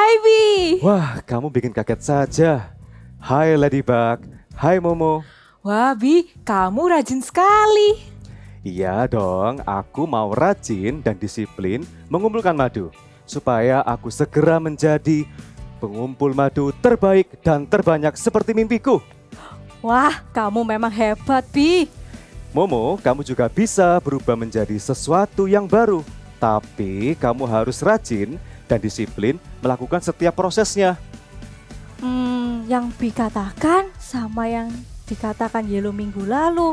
Hai Bi. Wah, kamu bikin kaget saja. Hai Ladybug, hai Momo. Wah Bi, kamu rajin sekali. Iya dong, aku mau rajin dan disiplin mengumpulkan madu. Supaya aku segera menjadi pengumpul madu terbaik dan terbanyak seperti mimpiku. Wah, kamu memang hebat, Bi. Momo, kamu juga bisa berubah menjadi sesuatu yang baru. Tapi kamu harus rajin dan disiplin melakukan setiap prosesnya. Yang Bi katakan sama yang dikatakan Yelo minggu lalu.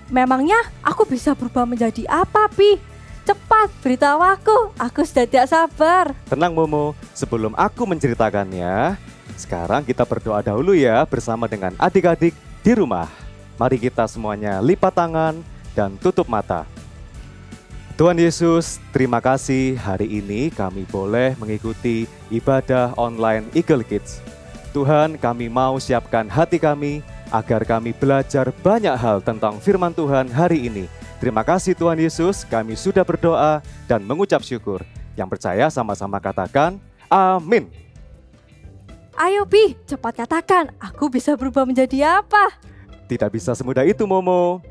Memangnya aku bisa berubah menjadi apa, Bi? Cepat beritahu aku sudah tidak sabar. Tenang Momo, sebelum aku menceritakannya, sekarang kita berdoa dahulu ya bersama dengan adik-adik di rumah. Mari kita semuanya lipat tangan dan tutup mata. Tuhan Yesus, terima kasih hari ini kami boleh mengikuti ibadah online Eagle Kids. Tuhan, kami mau siapkan hati kami agar kami belajar banyak hal tentang firman Tuhan hari ini. Terima kasih Tuhan Yesus, kami sudah berdoa dan mengucap syukur. Yang percaya sama-sama katakan, amin. Ayo Bi, cepat katakan, aku bisa berubah menjadi apa? Tidak bisa semudah itu Momo.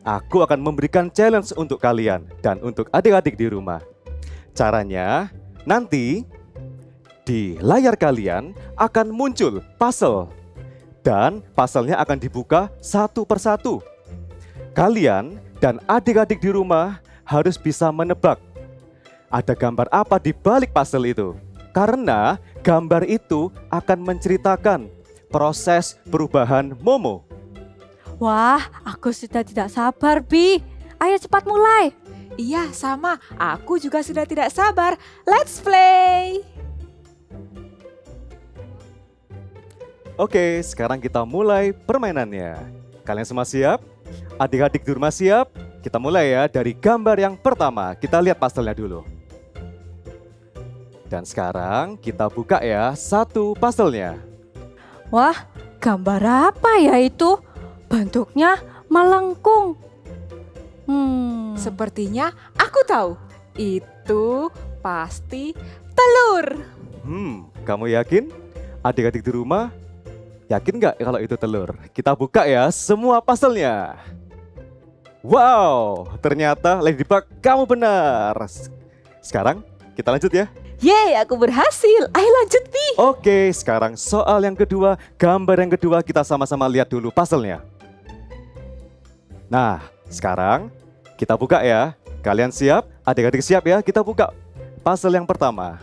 Aku akan memberikan challenge untuk kalian dan untuk adik-adik di rumah. Caranya, nanti di layar kalian akan muncul puzzle. Dan puzzle-nya akan dibuka satu persatu. Kalian dan adik-adik di rumah harus bisa menebak ada gambar apa di balik puzzle itu. Karena gambar itu akan menceritakan proses perubahan Momo. Wah, aku sudah tidak sabar, Bi. Ayo cepat mulai. Iya sama, aku juga sudah tidak sabar. Let's play. Oke, sekarang kita mulai permainannya. Kalian semua siap? Adik-adik di rumah siap? Kita mulai ya dari gambar yang pertama. Kita lihat puzzle-nya dulu. Dan sekarang kita buka ya satu puzzle-nya. Wah, gambar apa ya itu? Bentuknya melengkung. Sepertinya aku tahu. Itu pasti telur. Kamu yakin? Adik-adik di rumah, yakin nggak kalau itu telur? Kita buka ya semua puzzle-nya. Wow, ternyata Ladybug kamu benar. Sekarang kita lanjut ya. Yeay, aku berhasil. Ayo lanjut, Bi. Oke, sekarang soal yang kedua, gambar yang kedua kita sama-sama lihat dulu puzzle-nya. Nah, sekarang kita buka ya. Kalian siap? Adik-adik siap ya? Kita buka puzzle yang pertama.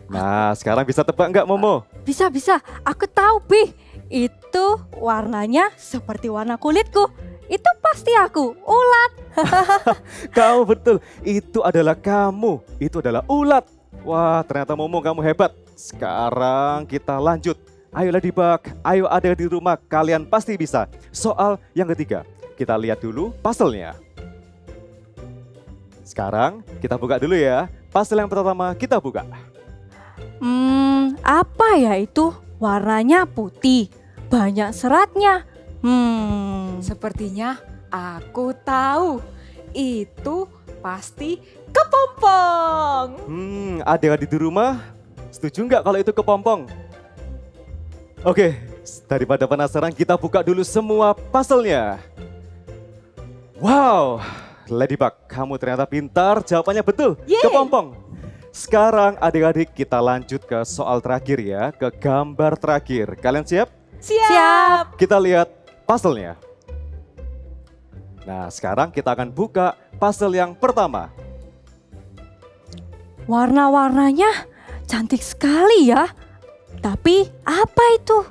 Nah, sekarang bisa tebak nggak Momo? Bisa. Aku tahu, Bi. Itu warnanya seperti warna kulitku. Itu pasti aku, ulat. Kamu betul, itu adalah kamu. Itu adalah ulat. Wah, ternyata Momo kamu hebat. Sekarang kita lanjut. Ayo Ladybug, ayo ada di rumah, kalian pasti bisa. Soal yang ketiga, kita lihat dulu puzzle-nya. Sekarang kita buka dulu ya. Puzzle yang pertama kita buka. Apa ya itu? Warnanya putih, banyak seratnya. Sepertinya aku tahu. Itu pasti kepompong. Adik-adik di rumah, setuju nggak kalau itu kepompong? Oke, daripada penasaran kita buka dulu semua puzzle-nya. Wow, Ladybug, kamu ternyata pintar, jawabannya betul, Yeay. kepompong. Sekarang adik-adik kita lanjut ke soal terakhir ya, ke gambar terakhir. Kalian siap? Siap. Kita lihat puzzle-nya. Nah, sekarang kita akan buka puzzle yang pertama. Warna-warnanya cantik sekali ya. Tapi apa itu?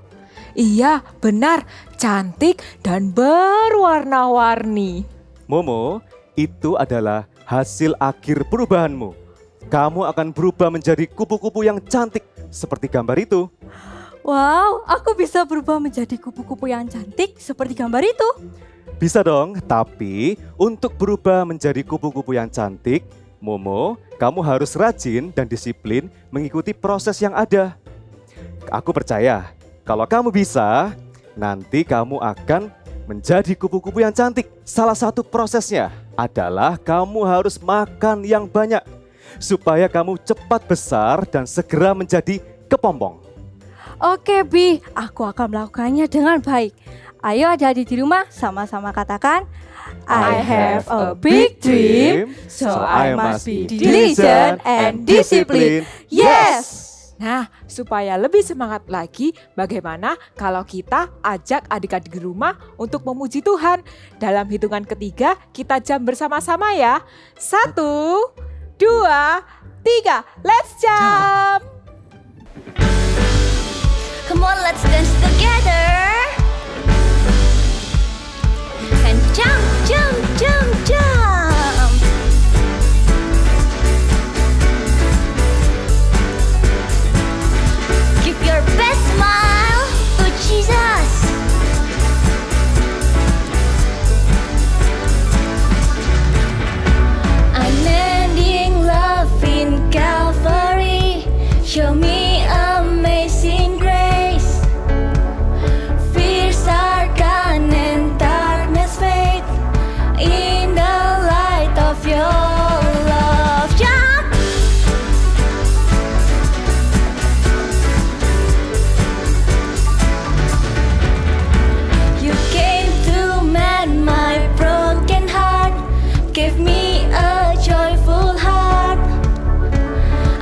Iya, benar. Cantik dan berwarna-warni. Momo, itu adalah hasil akhir perubahanmu. Kamu akan berubah menjadi kupu-kupu yang cantik seperti gambar itu. Wow, aku bisa berubah menjadi kupu-kupu yang cantik seperti gambar itu. Bisa dong, tapi untuk berubah menjadi kupu-kupu yang cantik, Momo, kamu harus rajin dan disiplin mengikuti proses yang ada. Aku percaya, kalau kamu bisa, nanti kamu akan menjadi kupu-kupu yang cantik. Salah satu prosesnya adalah kamu harus makan yang banyak. supaya kamu cepat besar dan segera menjadi kepompong. Oke Bi, aku akan melakukannya dengan baik. Ayo adik-adik di rumah sama-sama katakan, I have a big dream, so I must be diligent and disciplined. Yes! Nah, supaya lebih semangat lagi, bagaimana kalau kita ajak adik-adik di rumah untuk memuji Tuhan? Dalam hitungan ketiga, kita jam bersama-sama ya. 1, 2, 3, let's jump! Come on, let's dance together. And jump, jump, jump, jump. Give your best smile to Jesus. Unending love in Calvary. Show me amazing grace. Fears are gone and darkness fade in the light of your love. Jump! You came to mend my broken heart, give me a joyful heart.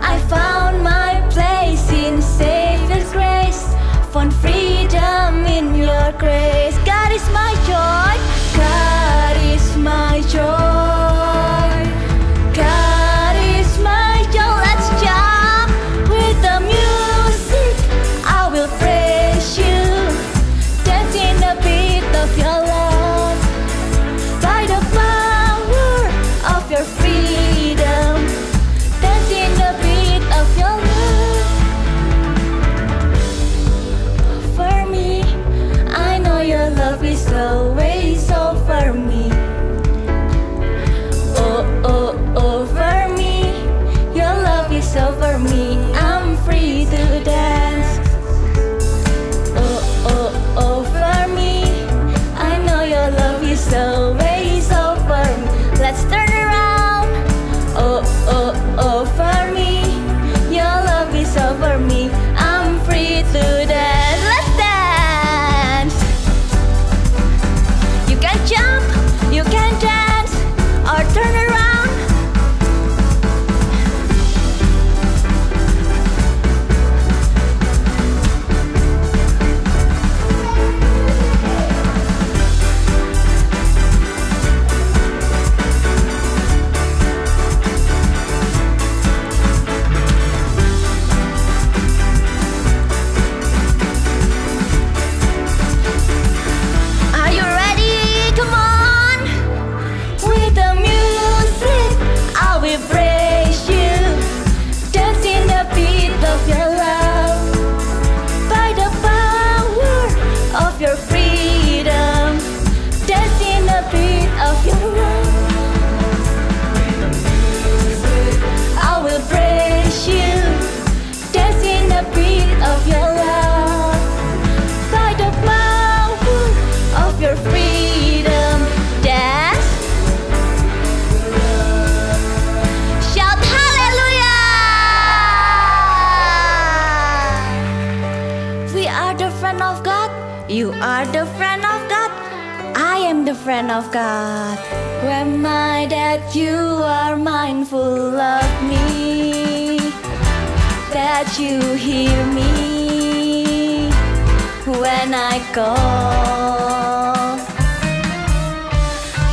I found my place in Savior's grace, found freedom in your grace. God is my joy, God is my joy, God is my joy. Let's jump with the music, I will praise you, dance in the beat of your love, by the power of your freedom, dance in the beat of your love. For me, I know your love is always over me. Oh, oh, over me, your love is over me. I'm free to dance. Oh, oh, over me, I know your love is always over me. Let's turn around. Oh, oh, over me, your love is over me. I'm free to dance. Let's dance. You can jump, you can dance, or turn around. Are you ready? Come on! With the music, I will praise you. Dance in the beat of your love, by the power of your freedom. Dance in the beat of your love. I will praise you. Dance in the beat of your love, by the power of your freedom. Dance. Shout hallelujah. We are the friend of God. You are the friend of God. I am the friend of God. Who am I that you are mindful of me? That you hear me when I call.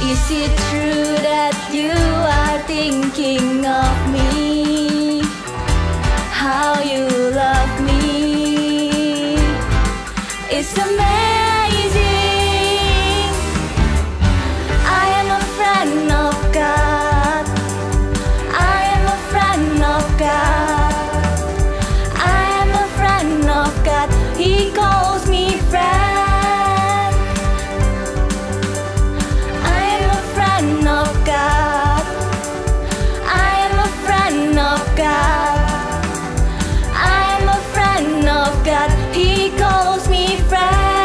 Is it true that you are thinking of me? How you love me? It's amazing. I am a friend of God. I am a friend of God. I am a friend of God. He calls me friend. I am a friend of God. I am a friend of God. I am a friend of God. He calls me friend.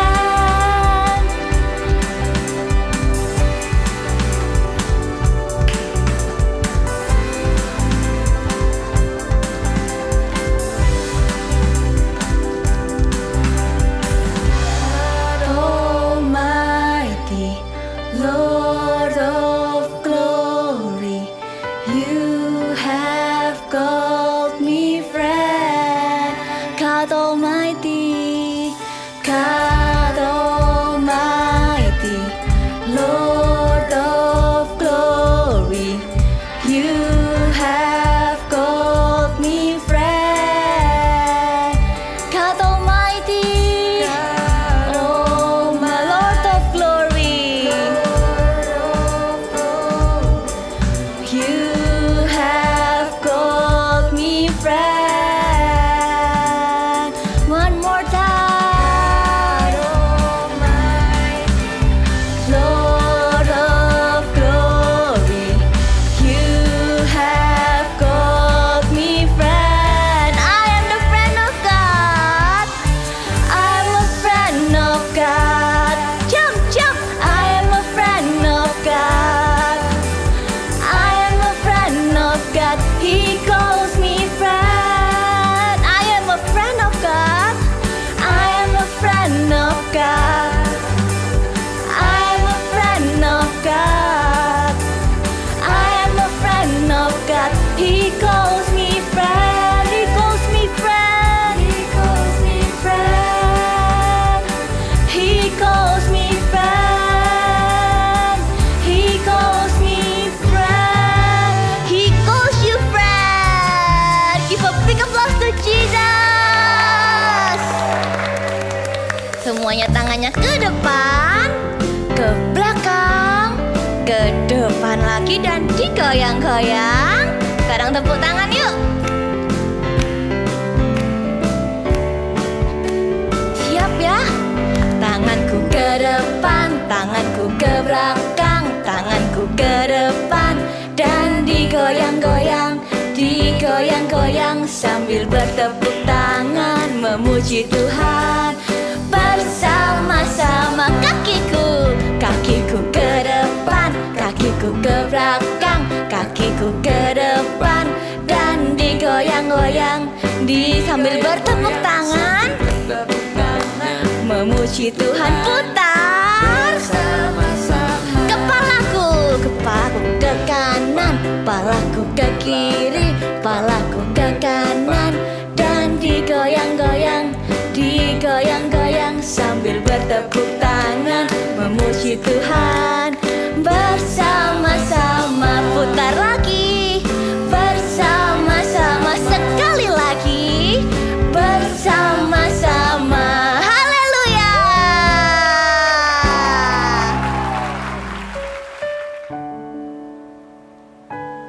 Semuanya tangannya ke depan, ke belakang, ke depan lagi dan digoyang-goyang. Sekarang tepuk tangan yuk. Siap ya? Tanganku ke depan, tanganku ke belakang, tanganku ke depan dan digoyang-goyang, digoyang-goyang sambil bertepuk tangan memuji Tuhan. Bersama-sama kakiku, kakiku ke depan, kakiku ke belakang, kakiku ke depan dan digoyang-goyang sambil bertepuk tangan memuji Tuhan. Putar kepalaku, kepalaku ke kanan, kepalaku ke kiri, kepalaku ke kanan dan digoyang-goyang, digoyang-goyang sambil bertepuk tangan memuji Tuhan. Bersama-sama putar lagi, bersama-sama sekali lagi, bersama-sama. Haleluya.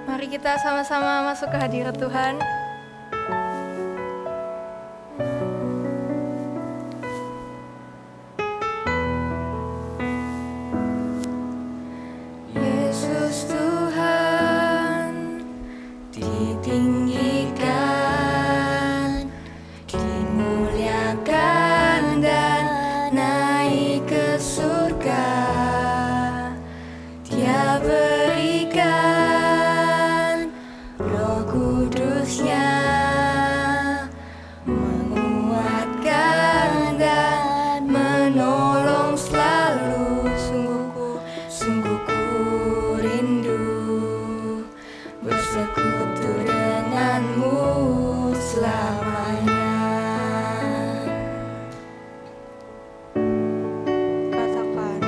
Mari kita sama-sama masuk ke hadirat Tuhan. Yesus Tuhan ditinggikan, dimuliakan dan naik ke surga. Dia berikan Roh Kudus-Nya, menguatkan dan menolong selalu. Sungguh ku rindu bersekutu denganmu selamanya. Katakan,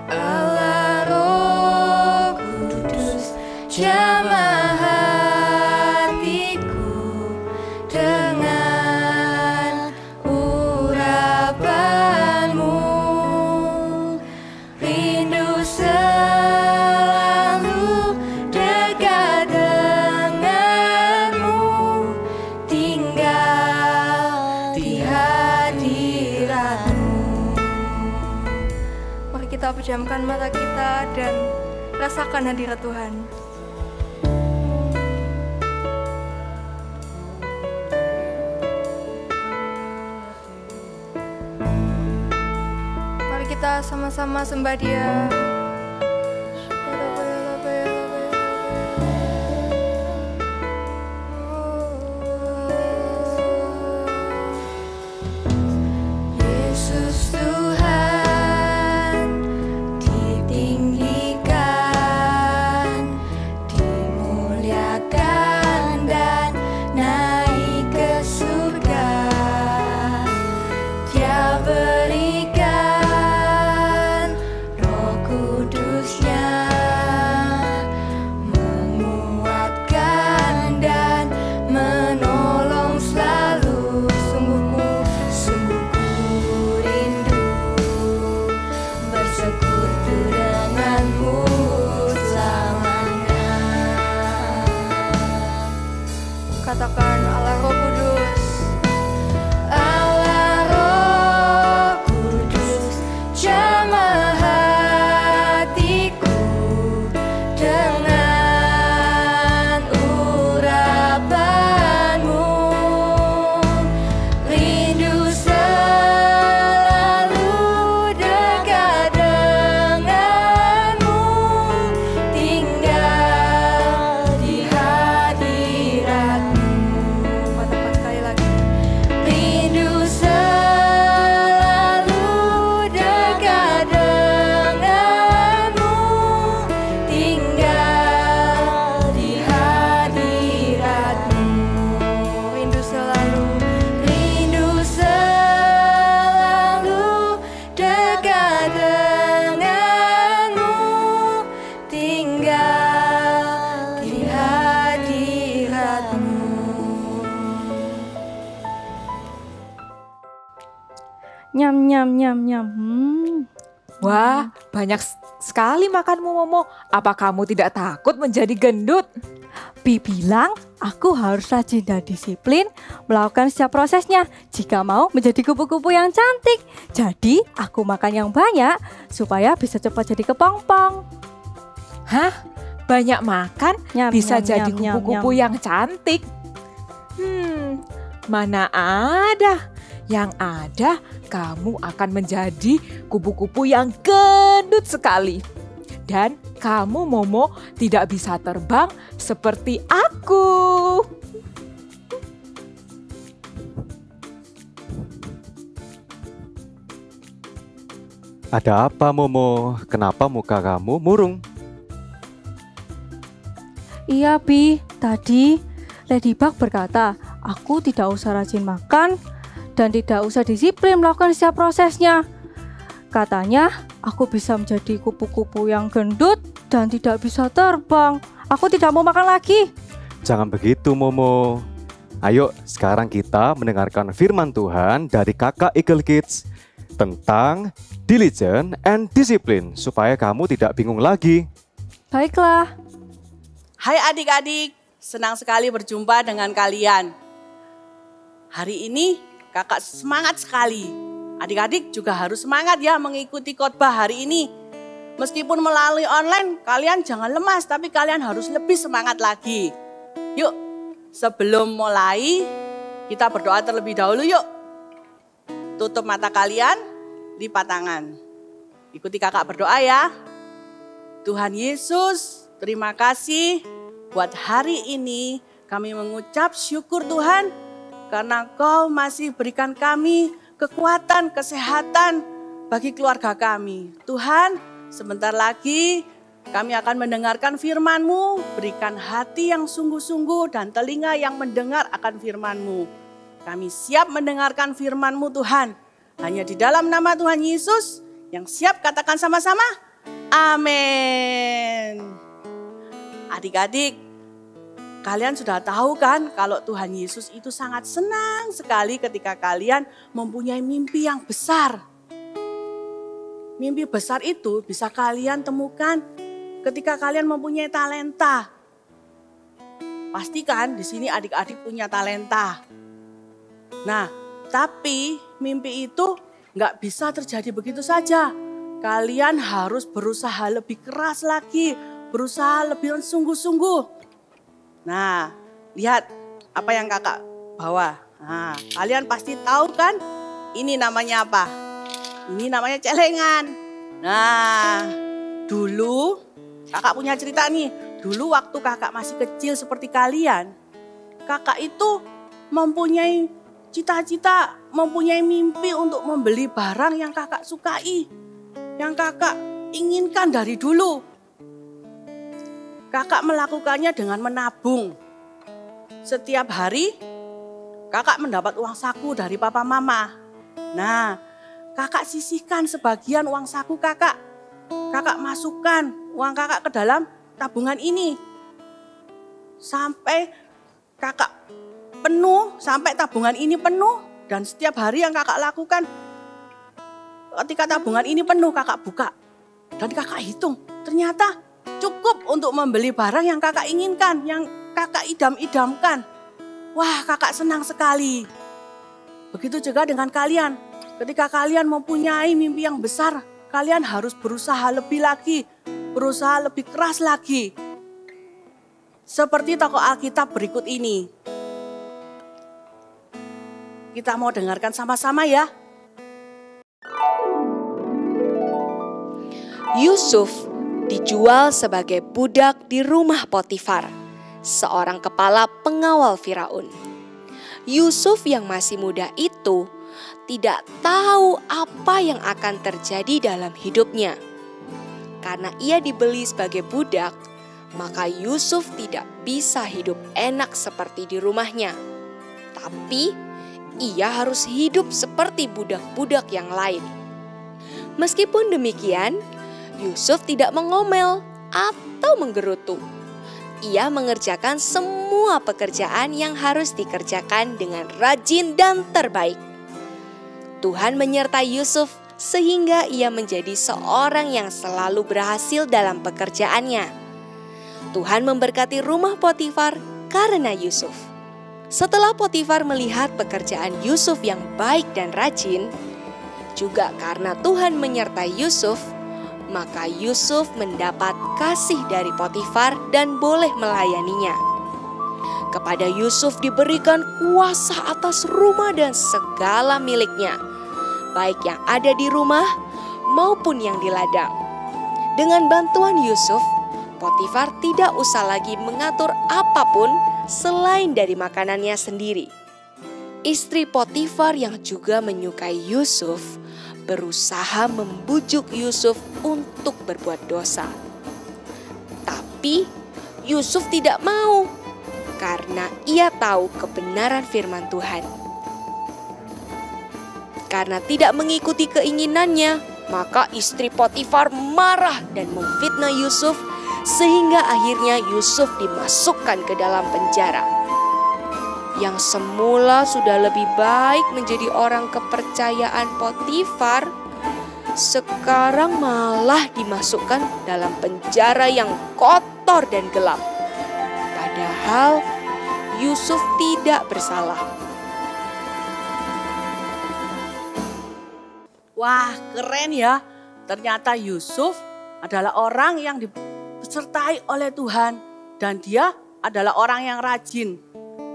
Allah Roh Kudus, jamah hatiku dengan urapanmu. Rindu selalu dekat denganmu, tinggal di hadiratmu. mari kita pejamkan mata kita dan rasakan hadirat Tuhan. Mari kita sama-sama sembah Dia. Yesus Tuhan ditinggikan, dimuliakan dan naik ke surga. Dia berikan Roh Nyam nyam nyam nyam. Wah, banyak sekali makanmu Momo. Apa kamu tidak takut menjadi gendut? Bi bilang aku harus rajin dan disiplin melakukan setiap prosesnya jika mau menjadi kupu-kupu yang cantik. Jadi aku makan yang banyak supaya bisa cepat jadi kepompong. Hah? Banyak makan Nyam, bisa nyam, jadi nyam, nyam, kupu-kupu nyam. yang cantik? Mana ada. Yang ada kamu akan menjadi kupu-kupu yang gendut sekali. Dan kamu Momo tidak bisa terbang seperti aku. Ada apa Momo? Kenapa muka kamu murung? Iya Bi, tadi Ladybug berkata aku tidak usah rajin makan dan tidak usah disiplin melakukan setiap prosesnya. Katanya aku bisa menjadi kupu-kupu yang gendut dan tidak bisa terbang. Aku tidak mau makan lagi. Jangan begitu Momo. Ayo sekarang kita mendengarkan firman Tuhan dari kakak Eagle Kids tentang diligent and discipline supaya kamu tidak bingung lagi. Baiklah. Hai adik-adik, senang sekali berjumpa dengan kalian. Hari ini kakak semangat sekali. Adik-adik juga harus semangat ya mengikuti khotbah hari ini. Meskipun melalui online, kalian jangan lemas, tapi kalian harus lebih semangat lagi. Yuk, sebelum mulai, kita berdoa terlebih dahulu yuk. Tutup mata kalian, lipat tangan. Ikuti kakak berdoa ya. Tuhan Yesus, terima kasih buat hari ini. Kami mengucap syukur Tuhan, karena Kau masih berikan kami kekuatan, kesehatan bagi keluarga kami. Tuhan, sebentar lagi kami akan mendengarkan firman-Mu. Berikan hati yang sungguh-sungguh dan telinga yang mendengar akan firman-Mu. Kami siap mendengarkan firman-Mu Tuhan. Hanya di dalam nama Tuhan Yesus yang siap katakan sama-sama. Amin. Adik-adik, kalian sudah tahu kan kalau Tuhan Yesus itu sangat senang sekali ketika kalian mempunyai mimpi yang besar. Mimpi besar itu bisa kalian temukan ketika kalian mempunyai talenta. Pastikan di sini adik-adik punya talenta. Nah, tapi mimpi itu nggak bisa terjadi begitu saja. Kalian harus berusaha lebih keras lagi, berusaha lebih sungguh-sungguh. Nah, lihat apa yang kakak bawa. Nah, kalian pasti tahu kan ini namanya apa? Ini namanya celengan. Nah, dulu kakak punya cerita nih. Dulu waktu kakak masih kecil seperti kalian, kakak itu mempunyai cita-cita, mempunyai mimpi untuk membeli barang yang kakak sukai, yang kakak inginkan dari dulu. Kakak melakukannya dengan menabung. Setiap hari kakak mendapat uang saku dari papa mama. Nah, kakak sisihkan sebagian uang saku kakak. Kakak masukkan uang kakak ke dalam tabungan ini. Sampai kakak penuh, sampai tabungan ini penuh. Dan setiap hari yang kakak lakukan, ketika tabungan ini penuh kakak buka. Dan kakak hitung, ternyata cukup untuk membeli barang yang kakak inginkan, yang kakak idam-idamkan. Wah, kakak senang sekali. Begitu juga dengan kalian. Ketika kalian mempunyai mimpi yang besar, kalian harus berusaha lebih lagi, berusaha lebih keras lagi. Seperti tokoh Alkitab berikut ini. Kita mau dengarkan sama-sama ya. Yusuf dijual sebagai budak di rumah Potifar, seorang kepala pengawal Firaun. Yusuf yang masih muda itu tidak tahu apa yang akan terjadi dalam hidupnya. Karena ia dibeli sebagai budak, maka Yusuf tidak bisa hidup enak seperti di rumahnya. Tapi ia harus hidup seperti budak-budak yang lain. Meskipun demikian, Yusuf tidak mengomel atau menggerutu. Ia mengerjakan semua pekerjaan yang harus dikerjakan dengan rajin dan terbaik. Tuhan menyertai Yusuf sehingga ia menjadi seorang yang selalu berhasil dalam pekerjaannya. Tuhan memberkati rumah Potifar karena Yusuf. Setelah Potifar melihat pekerjaan Yusuf yang baik dan rajin, juga karena Tuhan menyertai Yusuf, maka Yusuf mendapat kasih dari Potifar dan boleh melayaninya. Kepada Yusuf diberikan kuasa atas rumah dan segala miliknya, baik yang ada di rumah maupun yang di ladang. Dengan bantuan Yusuf, Potifar tidak usah lagi mengatur apapun selain dari makanannya sendiri. Istri Potifar yang juga menyukai Yusuf berusaha membujuk Yusuf untuk berbuat dosa. Tapi Yusuf tidak mau karena ia tahu kebenaran firman Tuhan. Karena tidak mengikuti keinginannya, maka istri Potifar marah dan memfitnah Yusuf sehingga akhirnya Yusuf dimasukkan ke dalam penjara. Yang semula sudah lebih baik menjadi orang kepercayaan Potifar, sekarang malah dimasukkan dalam penjara yang kotor dan gelap. Padahal Yusuf tidak bersalah. Wah, keren ya. Ternyata Yusuf adalah orang yang disertai oleh Tuhan. Dan dia adalah orang yang rajin.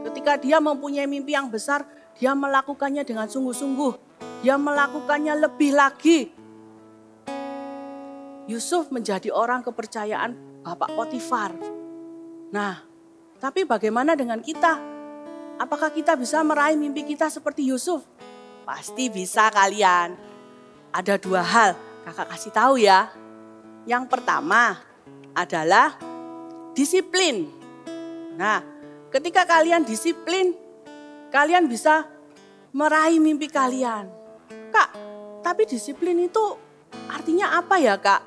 Ketika dia mempunyai mimpi yang besar, dia melakukannya dengan sungguh-sungguh. Dia melakukannya lebih lagi. Yusuf menjadi orang kepercayaan Bapak Potifar. Nah, tapi bagaimana dengan kita? Apakah kita bisa meraih mimpi kita seperti Yusuf? Pasti bisa kalian. Ada dua hal, kakak kasih tahu ya. Yang pertama adalah disiplin. Nah, ketika kalian disiplin, kalian bisa meraih mimpi kalian. Kak, tapi disiplin itu artinya apa ya, Kak?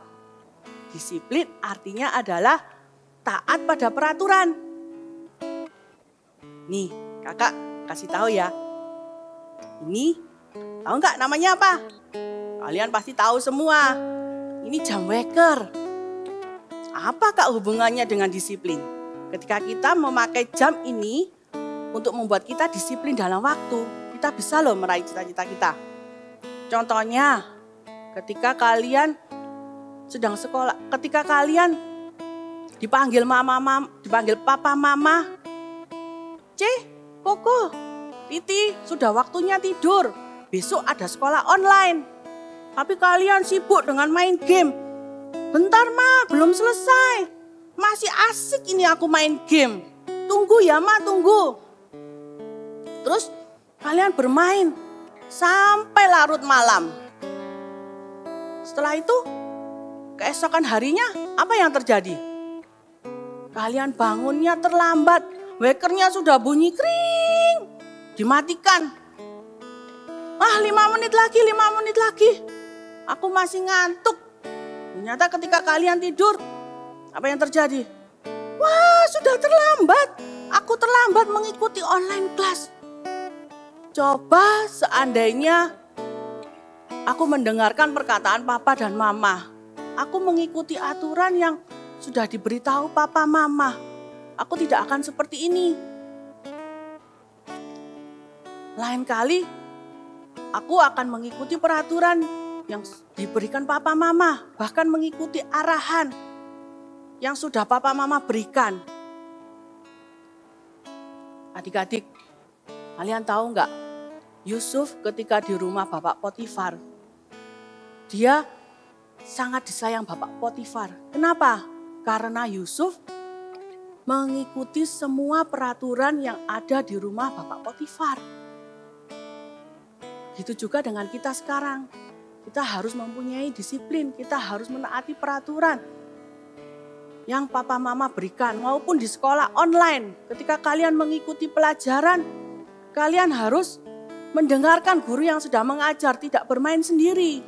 Disiplin artinya adalah taat pada peraturan. Nih, kakak kasih tahu ya. Ini, tahu nggak namanya apa? Kalian pasti tahu semua. Ini jam waker. Apa Kak hubungannya dengan disiplin? Ketika kita memakai jam ini untuk membuat kita disiplin dalam waktu, kita bisa loh meraih cita-cita kita. Contohnya, ketika kalian sedang sekolah, ketika kalian dipanggil dipanggil papa mama, Koko, Titi, sudah waktunya tidur. Besok ada sekolah online. Tapi kalian sibuk dengan main game. Bentar Ma, belum selesai. Masih asik ini aku main game. Tunggu ya Ma, tunggu. Terus kalian bermain sampai larut malam. Setelah itu, keesokan harinya apa yang terjadi? Kalian bangunnya terlambat. Wakernya sudah bunyi kring. Dimatikan. 5 menit lagi. Aku masih ngantuk. Ternyata ketika kalian tidur, apa yang terjadi? Wah, sudah terlambat. Aku terlambat mengikuti online class. Coba seandainya aku mendengarkan perkataan papa dan mama. Aku mengikuti aturan yang sudah diberitahu papa mama. Aku tidak akan seperti ini. Lain kali, aku akan mengikuti peraturan yang diberikan papa mama, bahkan mengikuti arahan yang sudah papa mama berikan. Adik-adik, kalian tahu nggak? Yusuf ketika di rumah Bapak Potifar, dia sangat disayang Bapak Potifar. Kenapa? Karena Yusuf mengikuti semua peraturan yang ada di rumah Bapak Potifar. Gitu juga dengan kita sekarang. Kita harus mempunyai disiplin, kita harus menaati peraturan yang papa mama berikan maupun di sekolah online. Ketika kalian mengikuti pelajaran, kalian harus mendengarkan guru yang sudah mengajar, tidak bermain sendiri.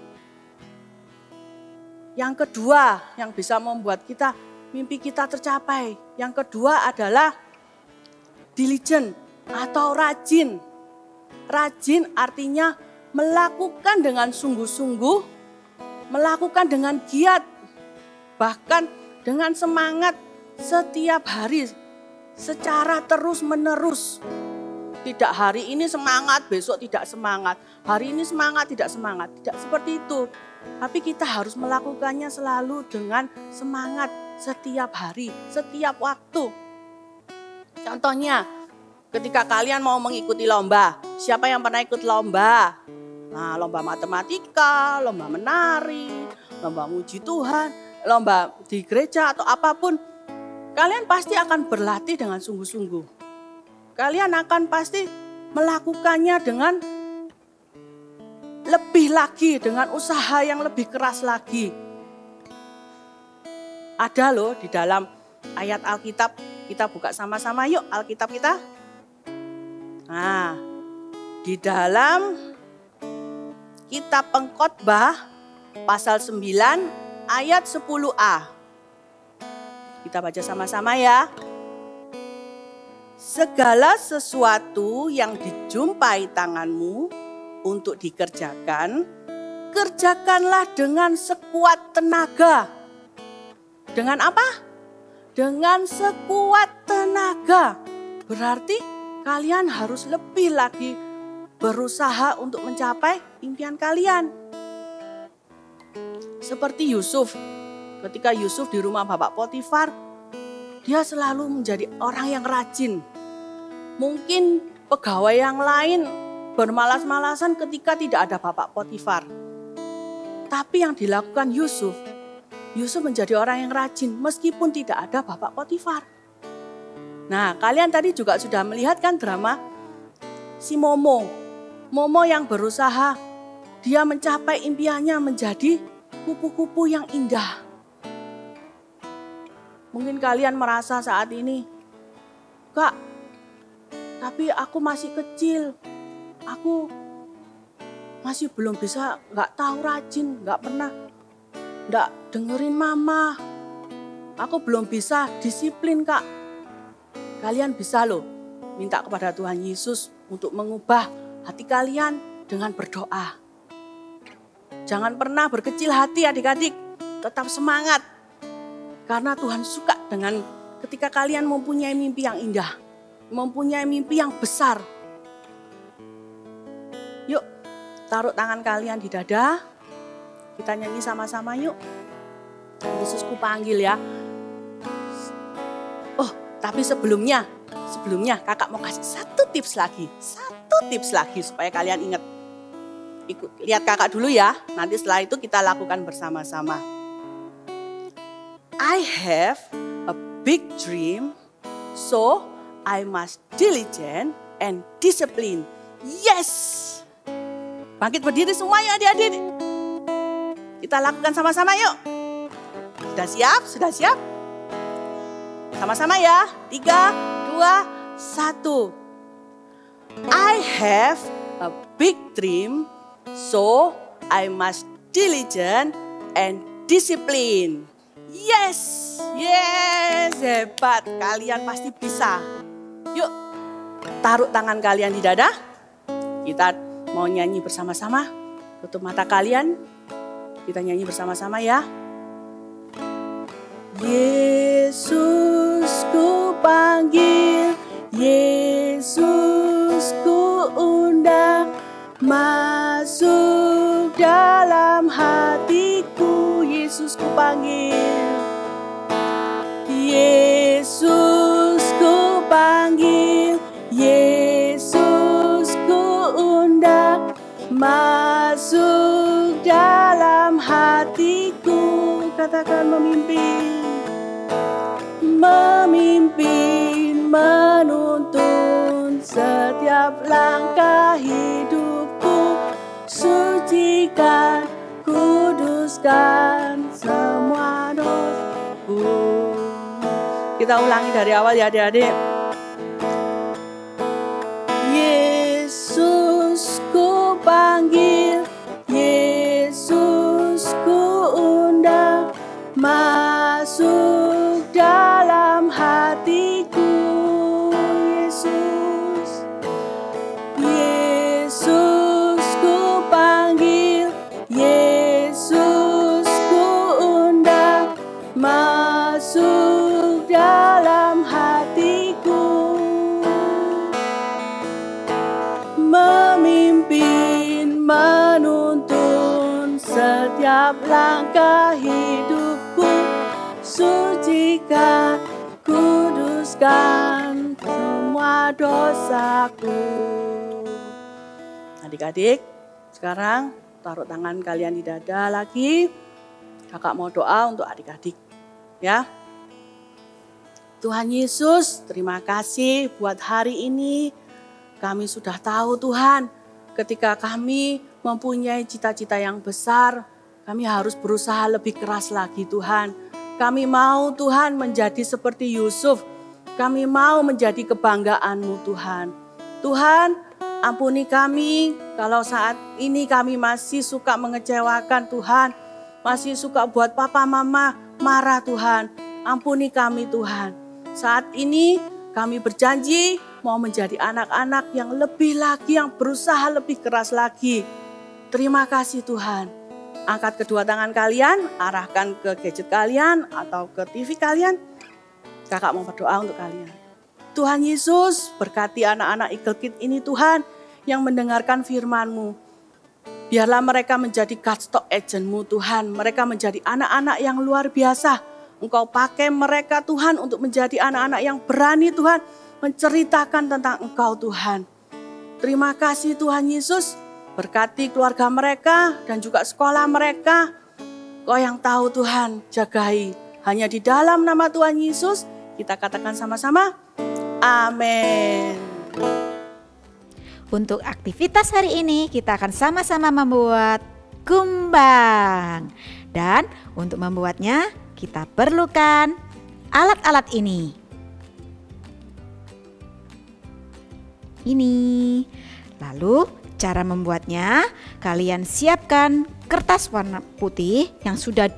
Yang kedua yang bisa membuat mimpi kita tercapai. Yang kedua adalah diligent atau rajin. Rajin artinya melakukan dengan sungguh-sungguh, melakukan dengan giat, bahkan dengan semangat setiap hari, secara terus-menerus. Tidak hari ini semangat, besok tidak semangat. Hari ini semangat, tidak semangat. Tidak seperti itu. Tapi kita harus melakukannya selalu dengan semangat setiap hari, setiap waktu. Contohnya, ketika kalian mau mengikuti lomba, siapa yang pernah ikut lomba? Nah, lomba matematika, lomba menari, lomba muji Tuhan, lomba di gereja atau apapun. Kalian pasti akan berlatih dengan sungguh-sungguh. Kalian akan pasti melakukannya dengan lebih lagi, dengan usaha yang lebih keras lagi. Ada loh di dalam ayat Alkitab, kita buka sama-sama yuk Alkitab kita. Nah, di dalam kitab Pengkhotbah pasal 9 ayat 10a. Kita baca sama-sama ya. Segala sesuatu yang dijumpai tanganmu untuk dikerjakan, kerjakanlah dengan sekuat tenaga. Dengan apa? Dengan sekuat tenaga. Berarti kalian harus lebih lagi berusaha untuk mencapai impian kalian. Seperti Yusuf. Ketika Yusuf di rumah Bapak Potifar, dia selalu menjadi orang yang rajin. Mungkin pegawai yang lain bermalas-malasan ketika tidak ada Bapak Potifar. Tapi yang dilakukan Yusuf menjadi orang yang rajin meskipun tidak ada Bapak Potifar. Nah, kalian tadi juga sudah melihat kan drama si Momo. Momo yang berusaha, dia mencapai impiannya menjadi kupu-kupu yang indah. Mungkin kalian merasa saat ini, Kak, tapi aku masih kecil, aku masih belum bisa, gak tahu rajin, gak pernah, gak dengerin mama, aku belum bisa disiplin Kak. Kalian bisa loh minta kepada Tuhan Yesus untuk mengubah hati kalian dengan berdoa. Jangan pernah berkecil hati adik-adik, tetap semangat. Karena Tuhan suka dengan ketika kalian mempunyai mimpi yang indah, mempunyai mimpi yang besar. Yuk, taruh tangan kalian di dada, kita nyanyi sama-sama yuk. Yesusku panggil ya. Oh, tapi sebelumnya kakak mau kasih satu tips lagi supaya kalian ingat. Lihat kakak dulu ya, nanti setelah itu kita lakukan bersama-sama. I have a big dream, so I must diligent and discipline. Yes! Bangkit berdiri semua ya adik-adik. Kita lakukan sama-sama yuk. Sudah siap? Sudah siap? Sama-sama ya. 3, 2, 1. I have a big dream, so I must diligent and discipline. Yes, yes, hebat. Kalian pasti bisa. Yuk, taruh tangan kalian di dada. Kita mau nyanyi bersama-sama. Tutup mata kalian. Kita nyanyi bersama-sama ya. Yesus ku panggil, Yesus ku undang, masuk dalam hatiku. Yesus ku panggil, Yesus ku panggil, Yesus ku undang, masuk dalam hatiku. Katakan memimpin, memimpin, menuntun setiap langkah hidupku, sucikan, kuduskan semua dosaku. Kita ulangi dari awal ya adik-adik. Yesus ku panggil, Yesus ku undang, masuk dalam hatiku. Yesus, Yesus ku setiap langkah hidupku, sucikan, kuduskan semua dosaku. Adik-adik, sekarang taruh tangan kalian di dada lagi. Kakak mau doa untuk adik-adik, ya. Tuhan Yesus, terima kasih buat hari ini. Kami sudah tahu Tuhan, ketika kami mempunyai cita-cita yang besar, kami harus berusaha lebih keras lagi Tuhan. Kami mau Tuhan menjadi seperti Yusuf. Kami mau menjadi kebanggaan-Mu Tuhan. Tuhan, ampuni kami kalau saat ini kami masih suka mengecewakan Tuhan. Masih suka buat papa mama marah Tuhan. Ampuni kami Tuhan. Saat ini kami berjanji mau menjadi anak-anak yang lebih lagi, yang berusaha lebih keras lagi. Terima kasih Tuhan. Angkat kedua tangan kalian, arahkan ke gadget kalian atau ke TV kalian. Kakak mau berdoa untuk kalian. Tuhan Yesus, berkati anak-anak Eagle Kids ini Tuhan yang mendengarkan firman-Mu. Biarlah mereka menjadi Godstock agent-Mu Tuhan. Mereka menjadi anak-anak yang luar biasa. Engkau pakai mereka Tuhan untuk menjadi anak-anak yang berani Tuhan. Menceritakan tentang Engkau Tuhan. Terima kasih Tuhan Yesus. Berkati keluarga mereka dan juga sekolah mereka. Kau yang tahu Tuhan, jagai. Hanya di dalam nama Tuhan Yesus kita katakan sama-sama. Amin. Untuk aktivitas hari ini kita akan sama-sama membuat kumbang. Dan untuk membuatnya kita perlukan alat-alat ini. Lalu cara membuatnya, kalian siapkan kertas warna putih yang sudah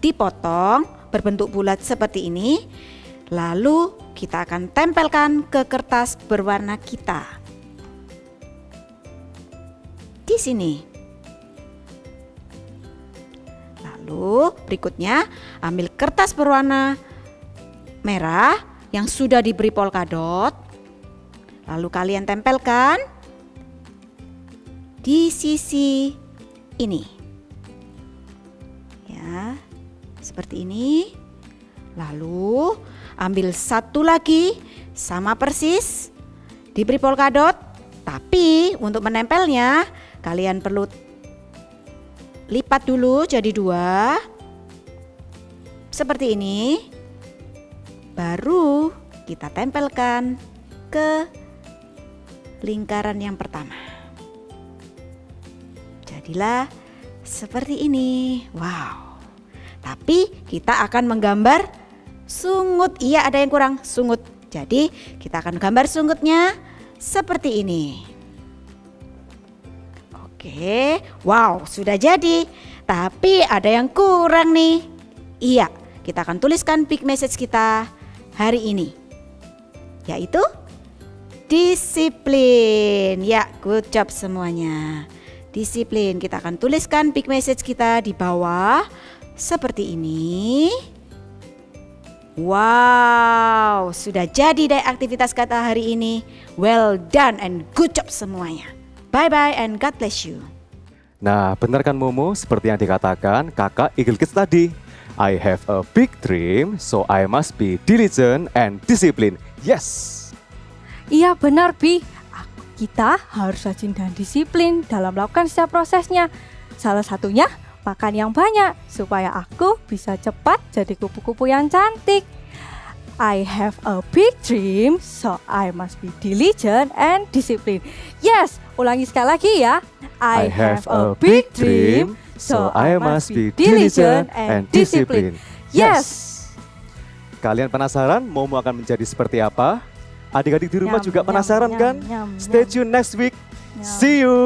dipotong berbentuk bulat seperti ini. Lalu kita akan tempelkan ke kertas berwarna kita. Di sini. Lalu berikutnya ambil kertas berwarna merah yang sudah diberi polkadot. Lalu kalian tempelkan di sisi ini. Ya, seperti ini. Lalu ambil satu lagi sama persis diberi polkadot, tapi untuk menempelnya kalian perlu lipat dulu jadi 2 seperti ini. Baru kita tempelkan ke lingkaran yang pertama. Jadilah seperti ini. Wow. Tapi kita akan menggambar sungut. Iya, ada yang kurang, sungut. Jadi kita akan gambar sungutnya seperti ini. Oke, wow, sudah jadi. Tapi ada yang kurang nih. Iya, kita akan tuliskan big message kita hari ini, yaitu disiplin. Ya, good job semuanya. Disiplin. Kita akan tuliskan big message kita di bawah seperti ini. Wow, sudah jadi deh aktivitas kata hari ini. Well done and good job semuanya. Bye-bye and God bless you. Nah, benar kan Momo? Seperti yang dikatakan kakak Eagle Kids tadi. I have a big dream, so I must be diligent and disciplined. Yes! Iya benar Bi, kita harus rajin dan disiplin dalam melakukan setiap prosesnya. Salah satunya makan yang banyak supaya aku bisa cepat jadi kupu-kupu yang cantik. I have a big dream, so I must be diligent and disciplined. Yes, ulangi sekali lagi ya. I have a big dream, so I must be diligent and disciplined. Yes. Kalian penasaran Momo akan menjadi seperti apa? Adik-adik di rumah Nyam, juga nyam, penasaran nyam, kan? nyam, Stay nyam. tune next week. Nyam. See you.